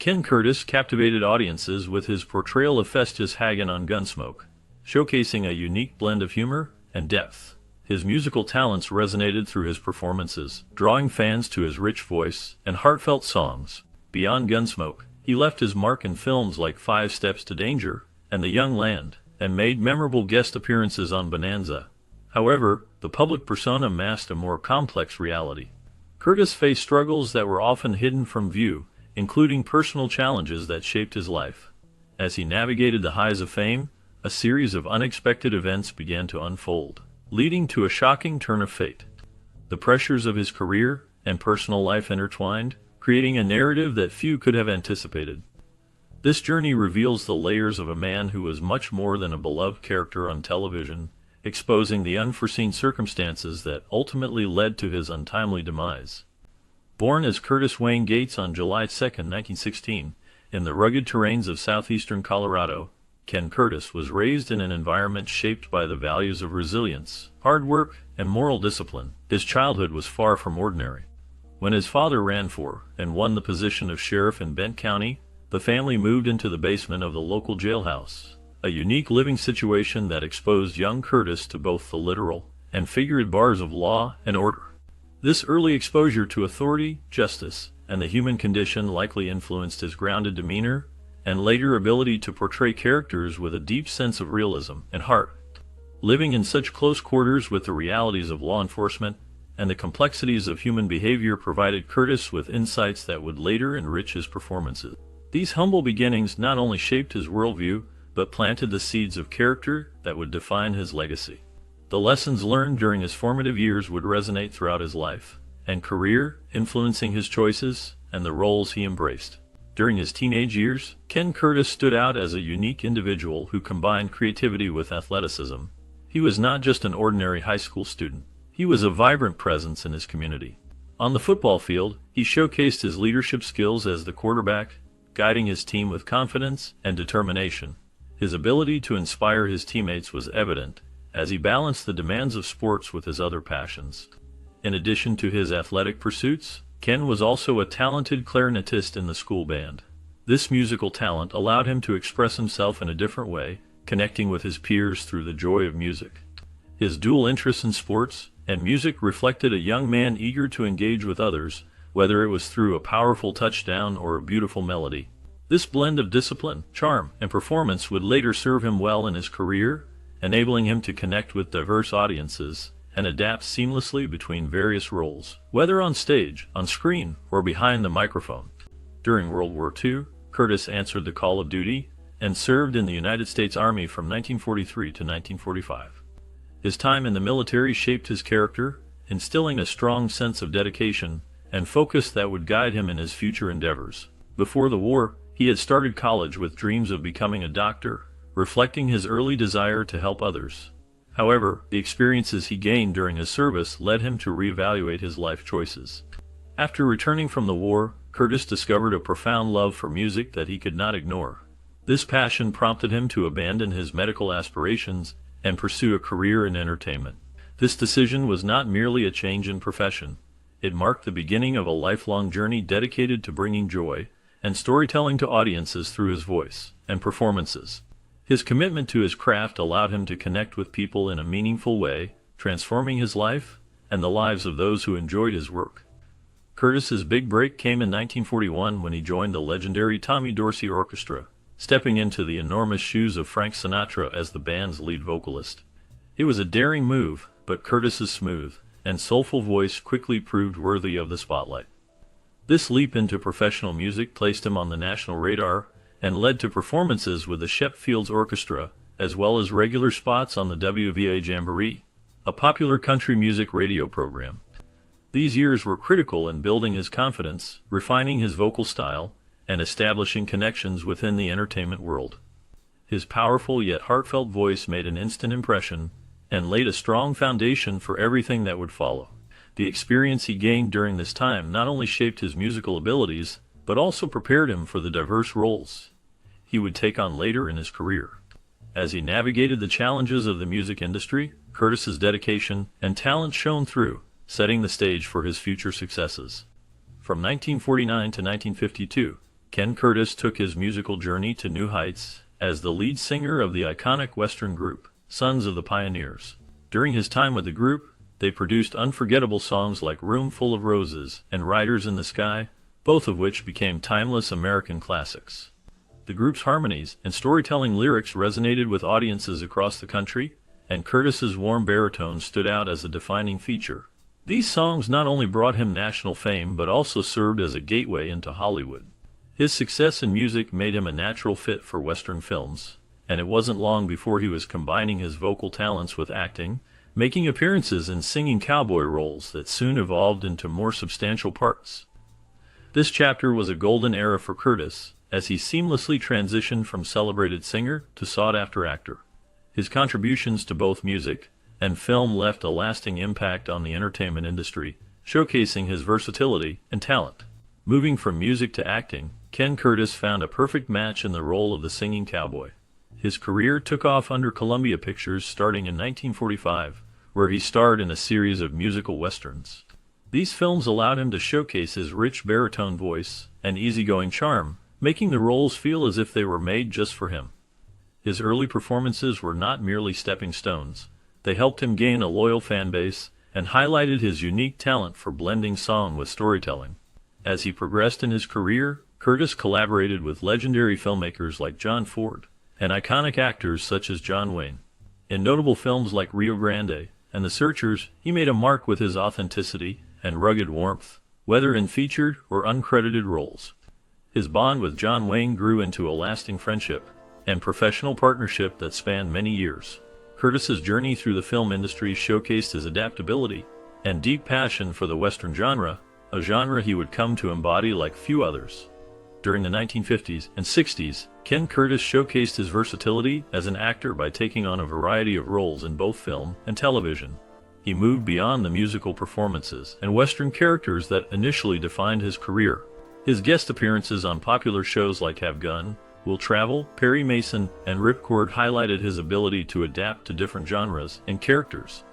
Ken Curtis captivated audiences with his portrayal of Festus Hagen on Gunsmoke, showcasing a unique blend of humor and depth. His musical talents resonated through his performances, drawing fans to his rich voice and heartfelt songs. Beyond Gunsmoke, he left his mark in films like Five Steps to Danger and The Young Land, and made memorable guest appearances on Bonanza. However, the public persona masked a more complex reality. Curtis faced struggles that were often hidden from view, including personal challenges that shaped his life. As he navigated the highs of fame, a series of unexpected events began to unfold, leading to a shocking turn of fate. The pressures of his career and personal life intertwined, creating a narrative that few could have anticipated. This journey reveals the layers of a man who was much more than a beloved character on television, exposing the unforeseen circumstances that ultimately led to his untimely demise. Born as Curtis Wayne Gates on July 2, 1916, in the rugged terrains of southeastern Colorado, Ken Curtis was raised in an environment shaped by the values of resilience, hard work, and moral discipline. His childhood was far from ordinary. When his father ran for and won the position of sheriff in Bent County, the family moved into the basement of the local jailhouse, a unique living situation that exposed young Curtis to both the literal and figurative bars of law and order. This early exposure to authority, justice, and the human condition likely influenced his grounded demeanor and later ability to portray characters with a deep sense of realism and heart. Living in such close quarters with the realities of law enforcement and the complexities of human behavior provided Curtis with insights that would later enrich his performances. These humble beginnings not only shaped his worldview, but planted the seeds of character that would define his legacy. The lessons learned during his formative years would resonate throughout his life and career, influencing his choices and the roles he embraced. During his teenage years, Ken Curtis stood out as a unique individual who combined creativity with athleticism. He was not just an ordinary high school student. He was a vibrant presence in his community. On the football field, he showcased his leadership skills as the quarterback, guiding his team with confidence and determination. His ability to inspire his teammates was evident, as he balanced the demands of sports with his other passions. In addition to his athletic pursuits, Ken was also a talented clarinetist in the school band. This musical talent allowed him to express himself in a different way, connecting with his peers through the joy of music. His dual interests in sports and music reflected a young man eager to engage with others, whether it was through a powerful touchdown or a beautiful melody. This blend of discipline, charm, and performance would later serve him well in his career, enabling him to connect with diverse audiences and adapt seamlessly between various roles, whether on stage, on screen, or behind the microphone. During World War II, Curtis answered the call of duty and served in the United States Army from 1943 to 1945. His time in the military shaped his character, instilling a strong sense of dedication and focus that would guide him in his future endeavors. Before the war, he had started college with dreams of becoming a doctor, reflecting his early desire to help others. However, the experiences he gained during his service led him to reevaluate his life choices. After returning from the war, Curtis discovered a profound love for music that he could not ignore. This passion prompted him to abandon his medical aspirations and pursue a career in entertainment. This decision was not merely a change in profession. It marked the beginning of a lifelong journey dedicated to bringing joy and storytelling to audiences through his voice and performances. His commitment to his craft allowed him to connect with people in a meaningful way, transforming his life and the lives of those who enjoyed his work. Curtis's big break came in 1941 when he joined the legendary Tommy Dorsey Orchestra, stepping into the enormous shoes of Frank Sinatra as the band's lead vocalist. It was a daring move, but Curtis's smooth and soulful voice quickly proved worthy of the spotlight. This leap into professional music placed him on the national radar and led to performances with the Shep Fields Orchestra, as well as regular spots on the WVA Jamboree, a popular country music radio program. These years were critical in building his confidence, refining his vocal style, and establishing connections within the entertainment world. His powerful yet heartfelt voice made an instant impression and laid a strong foundation for everything that would follow. The experience he gained during this time not only shaped his musical abilities, but also prepared him for the diverse roles he would take on later in his career. As he navigated the challenges of the music industry, Curtis's dedication and talent shone through, setting the stage for his future successes. From 1949 to 1952, Ken Curtis took his musical journey to new heights as the lead singer of the iconic Western group, Sons of the Pioneers. During his time with the group, they produced unforgettable songs like Room Full of Roses and Riders in the Sky, both of which became timeless American classics. The group's harmonies and storytelling lyrics resonated with audiences across the country, and Curtis's warm baritone stood out as a defining feature. These songs not only brought him national fame but also served as a gateway into Hollywood. His success in music made him a natural fit for Western films, and it wasn't long before he was combining his vocal talents with acting, making appearances in singing cowboy roles that soon evolved into more substantial parts. This chapter was a golden era for Curtis, as he seamlessly transitioned from celebrated singer to sought-after actor. His contributions to both music and film left a lasting impact on the entertainment industry, showcasing his versatility and talent. Moving from music to acting, Ken Curtis found a perfect match in the role of the singing cowboy. His career took off under Columbia Pictures starting in 1945, where he starred in a series of musical westerns. These films allowed him to showcase his rich baritone voice and easygoing charm, making the roles feel as if they were made just for him. His early performances were not merely stepping stones. They helped him gain a loyal fan base and highlighted his unique talent for blending song with storytelling. As he progressed in his career, Curtis collaborated with legendary filmmakers like John Ford and iconic actors such as John Wayne. In notable films like Rio Grande and The Searchers, he made a mark with his authenticity and rugged warmth, whether in featured or uncredited roles. His bond with John Wayne grew into a lasting friendship and professional partnership that spanned many years. Curtis's journey through the film industry showcased his adaptability and deep passion for the Western genre, a genre he would come to embody like few others. During the 1950s and 60s, Ken Curtis showcased his versatility as an actor by taking on a variety of roles in both film and television. He moved beyond the musical performances and Western characters that initially defined his career. His guest appearances on popular shows like Have Gun, Will Travel, Perry Mason, and Ripcord highlighted his ability to adapt to different genres and characters.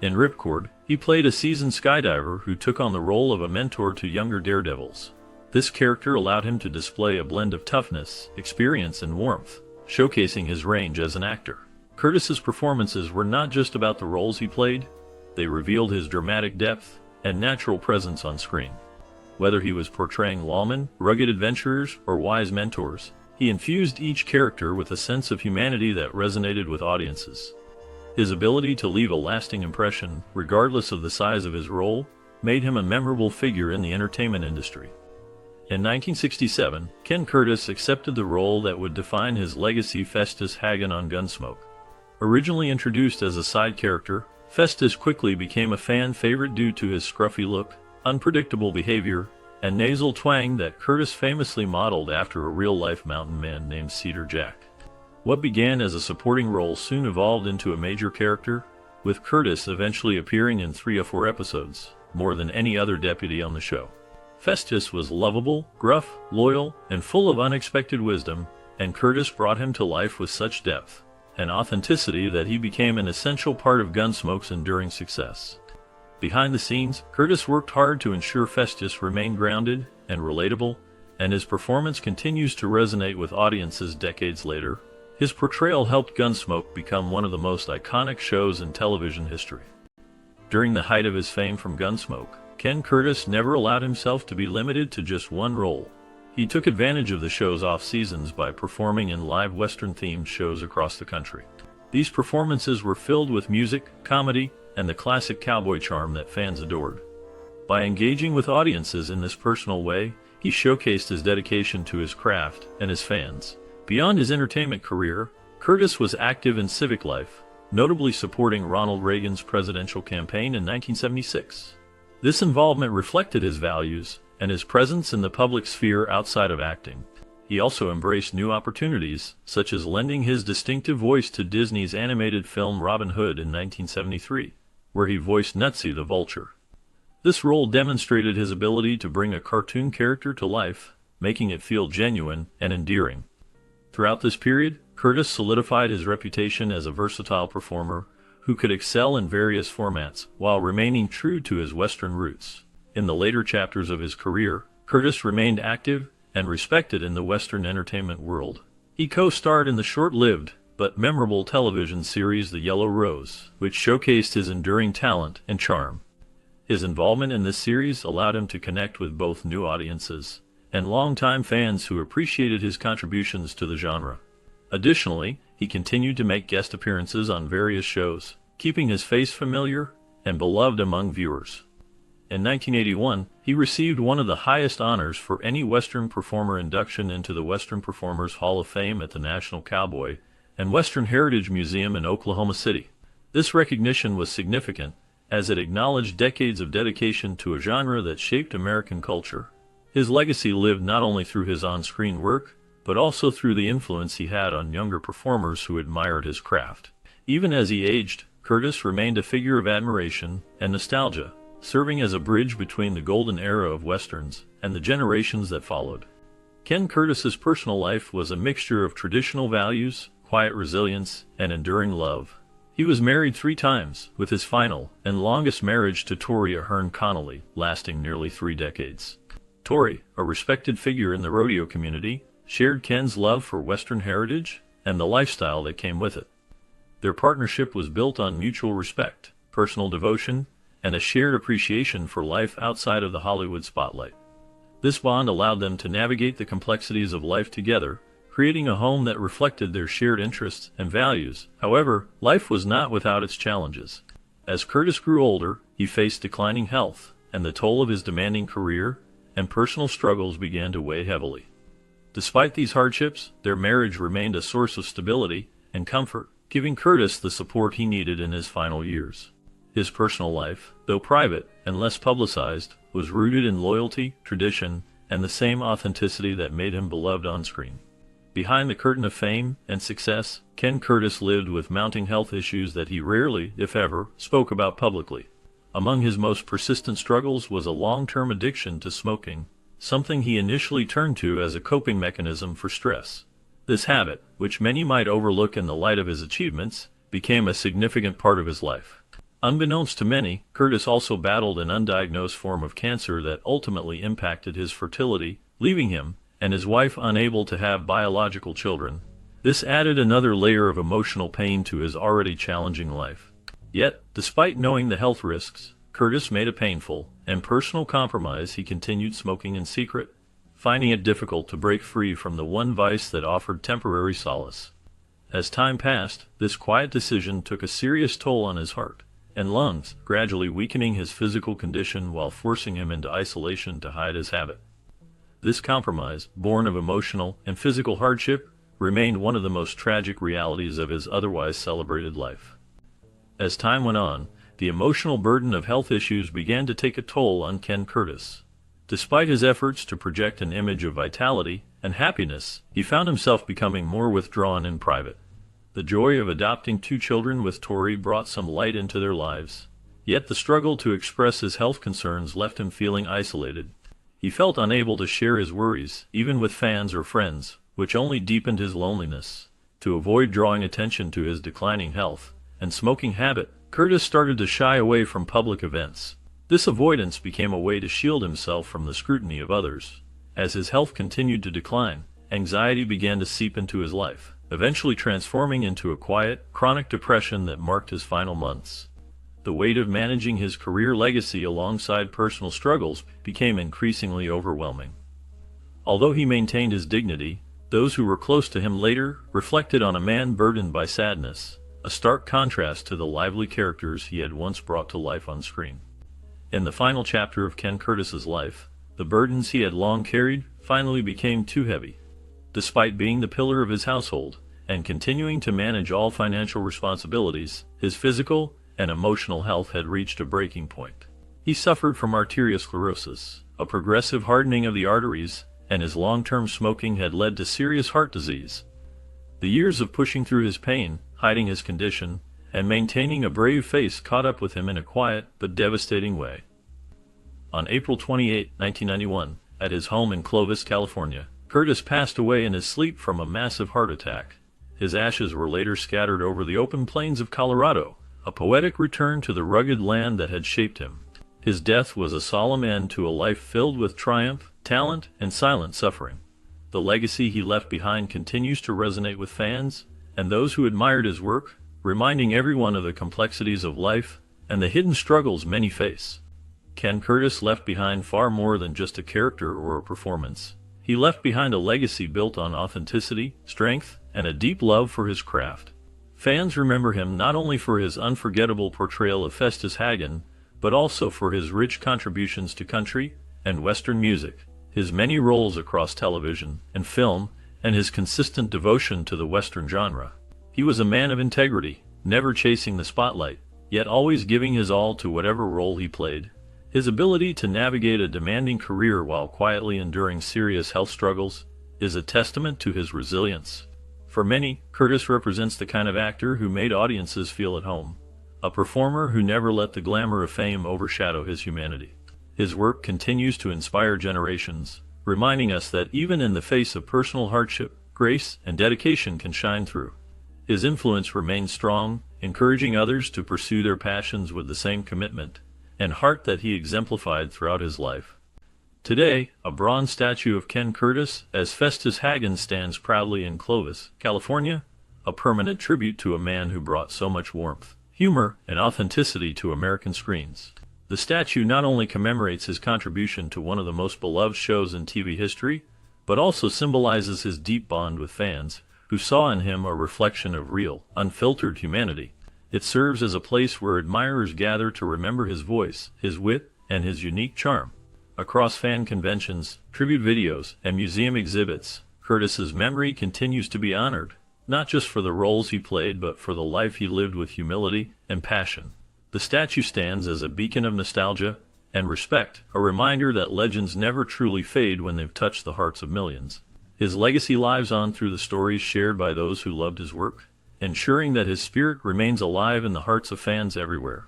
In Ripcord, he played a seasoned skydiver who took on the role of a mentor to younger daredevils. This character allowed him to display a blend of toughness, experience, and warmth, showcasing his range as an actor. Curtis's performances were not just about the roles he played, they revealed his dramatic depth and natural presence on screen. Whether he was portraying lawmen, rugged adventurers, or wise mentors, he infused each character with a sense of humanity that resonated with audiences. His ability to leave a lasting impression, regardless of the size of his role, made him a memorable figure in the entertainment industry. In 1967, Ken Curtis accepted the role that would define his legacy, Festus Hagen on Gunsmoke. Originally introduced as a side character, Festus quickly became a fan favorite due to his scruffy look, unpredictable behavior, and nasal twang that Curtis famously modeled after a real-life mountain man named Cedar Jack. What began as a supporting role soon evolved into a major character, with Curtis eventually appearing in 3 or 4 episodes, more than any other deputy on the show. Festus was lovable, gruff, loyal, and full of unexpected wisdom, and Curtis brought him to life with such depth and authenticity that he became an essential part of Gunsmoke's enduring success. Behind the scenes, Curtis worked hard to ensure Festus remained grounded and relatable, and his performance continues to resonate with audiences decades later. His portrayal helped Gunsmoke become one of the most iconic shows in television history. During the height of his fame from Gunsmoke, Ken Curtis never allowed himself to be limited to just one role. He took advantage of the show's off-seasons by performing in live Western-themed shows across the country. These performances were filled with music, comedy, and the classic cowboy charm that fans adored. By engaging with audiences in this personal way, he showcased his dedication to his craft and his fans. Beyond his entertainment career, Curtis was active in civic life, notably supporting Ronald Reagan's presidential campaign in 1976. This involvement reflected his values and his presence in the public sphere outside of acting. He also embraced new opportunities, such as lending his distinctive voice to Disney's animated film Robin Hood in 1973, where he voiced Nutsy the Vulture. This role demonstrated his ability to bring a cartoon character to life, making it feel genuine and endearing. Throughout this period, Curtis solidified his reputation as a versatile performer who could excel in various formats while remaining true to his Western roots. In the later chapters of his career, Curtis remained active and respected in the Western entertainment world. He co-starred in the short-lived but memorable television series The Yellow Rose, which showcased his enduring talent and charm. His involvement in this series allowed him to connect with both new audiences and longtime fans who appreciated his contributions to the genre. Additionally, he continued to make guest appearances on various shows, keeping his face familiar and beloved among viewers. In 1981, he received one of the highest honors for any Western performer induction into the Western Performers Hall of Fame at the National Cowboy and Western Heritage Museum in Oklahoma City. This recognition was significant, as it acknowledged decades of dedication to a genre that shaped American culture. His legacy lived not only through his on-screen work, but also through the influence he had on younger performers who admired his craft. Even as he aged, Curtis remained a figure of admiration and nostalgia, serving as a bridge between the golden era of Westerns and the generations that followed. Ken Curtis's personal life was a mixture of traditional values, quiet resilience, and enduring love. He was married 3 times, with his final and longest marriage to Tori Ahern Connolly lasting nearly 3 decades. Tori, a respected figure in the rodeo community, shared Ken's love for Western heritage and the lifestyle that came with it. Their partnership was built on mutual respect, personal devotion, and a shared appreciation for life outside of the Hollywood spotlight. This bond allowed them to navigate the complexities of life together, creating a home that reflected their shared interests and values. However, life was not without its challenges. As Curtis grew older, he faced declining health, and the toll of his demanding career and personal struggles began to weigh heavily. Despite these hardships, their marriage remained a source of stability and comfort, giving Curtis the support he needed in his final years. His personal life, though private and less publicized, was rooted in loyalty, tradition, and the same authenticity that made him beloved on screen. Behind the curtain of fame and success, Ken Curtis lived with mounting health issues that he rarely, if ever, spoke about publicly. Among his most persistent struggles was a long-term addiction to smoking, something he initially turned to as a coping mechanism for stress. This habit, which many might overlook in the light of his achievements, became a significant part of his life. Unbeknownst to many, Curtis also battled an undiagnosed form of cancer that ultimately impacted his fertility, leaving him and his wife unable to have biological children. This added another layer of emotional pain to his already challenging life. Yet, despite knowing the health risks, Curtis made a painful and personal compromise. He continued smoking in secret, finding it difficult to break free from the one vice that offered temporary solace. As time passed, this quiet decision took a serious toll on his heart and lungs, gradually weakening his physical condition while forcing him into isolation to hide his habit. This compromise, born of emotional and physical hardship, remained one of the most tragic realities of his otherwise celebrated life. As time went on, the emotional burden of health issues began to take a toll on Ken Curtis. Despite his efforts to project an image of vitality and happiness, he found himself becoming more withdrawn in private. The joy of adopting 2 children with Tori brought some light into their lives, yet the struggle to express his health concerns left him feeling isolated. He felt unable to share his worries, even with fans or friends, which only deepened his loneliness. To avoid drawing attention to his declining health and smoking habit, Curtis started to shy away from public events. This avoidance became a way to shield himself from the scrutiny of others. As his health continued to decline, anxiety began to seep into his life, eventually transforming into a quiet, chronic depression that marked his final months. The weight of managing his career legacy alongside personal struggles became increasingly overwhelming. Although he maintained his dignity, those who were close to him later reflected on a man burdened by sadness, a stark contrast to the lively characters he had once brought to life on screen. In the final chapter of Ken Curtis's life, the burdens he had long carried finally became too heavy. Despite being the pillar of his household and continuing to manage all financial responsibilities, his physical and emotional health had reached a breaking point. He suffered from arteriosclerosis, a progressive hardening of the arteries, and his long-term smoking had led to serious heart disease. The years of pushing through his pain, hiding his condition, and maintaining a brave face caught up with him in a quiet but devastating way. On April 28, 1991, at his home in Clovis, California, Curtis passed away in his sleep from a massive heart attack. His ashes were later scattered over the open plains of Colorado, a poetic return to the rugged land that had shaped him. His death was a solemn end to a life filled with triumph, talent, and silent suffering. the legacy he left behind continues to resonate with fans and those who admired his work, reminding everyone of the complexities of life and the hidden struggles many face. Ken Curtis left behind far more than just a character or a performance. He left behind a legacy built on authenticity, strength, and a deep love for his craft. Fans remember him not only for his unforgettable portrayal of Festus Hagen, but also for his rich contributions to country and Western music, his many roles across television and film, and his consistent devotion to the Western genre. He was a man of integrity, never chasing the spotlight, yet always giving his all to whatever role he played. His ability to navigate a demanding career while quietly enduring serious health struggles is a testament to his resilience. For many, Curtis represents the kind of actor who made audiences feel at home, a performer who never let the glamour of fame overshadow his humanity. His work continues to inspire generations, reminding us that even in the face of personal hardship, grace and dedication can shine through. His influence remains strong, encouraging others to pursue their passions with the same commitment and heart that he exemplified throughout his life. Today, a bronze statue of Ken Curtis as Festus Hagen stands proudly in Clovis, California, a permanent tribute to a man who brought so much warmth, humor, and authenticity to American screens. The statue not only commemorates his contribution to one of the most beloved shows in TV history, but also symbolizes his deep bond with fans, who saw in him a reflection of real, unfiltered humanity. It serves as a place where admirers gather to remember his voice, his wit, and his unique charm. Across fan conventions, tribute videos, and museum exhibits, Curtis's memory continues to be honored, not just for the roles he played but for the life he lived with humility and passion. The statue stands as a beacon of nostalgia and respect, a reminder that legends never truly fade when they've touched the hearts of millions. His legacy lives on through the stories shared by those who loved his work, ensuring that his spirit remains alive in the hearts of fans everywhere.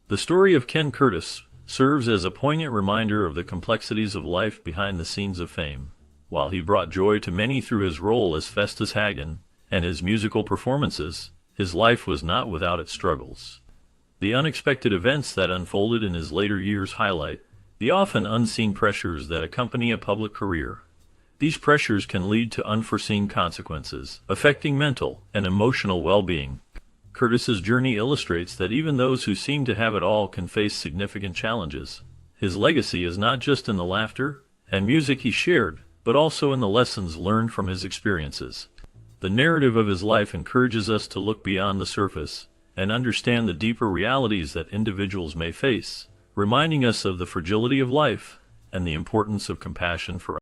The story of Ken Curtis serves as a poignant reminder of the complexities of life behind the scenes of fame. While he brought joy to many through his role as Festus Hagen and his musical performances, his life was not without its struggles. The unexpected events that unfolded in his later years highlight the often unseen pressures that accompany a public career. These pressures can lead to unforeseen consequences, affecting mental and emotional well-being. Curtis's journey illustrates that even those who seem to have it all can face significant challenges. His legacy is not just in the laughter and music he shared, but also in the lessons learned from his experiences. The narrative of his life encourages us to look beyond the surface and understand the deeper realities that individuals may face, reminding us of the fragility of life and the importance of compassion for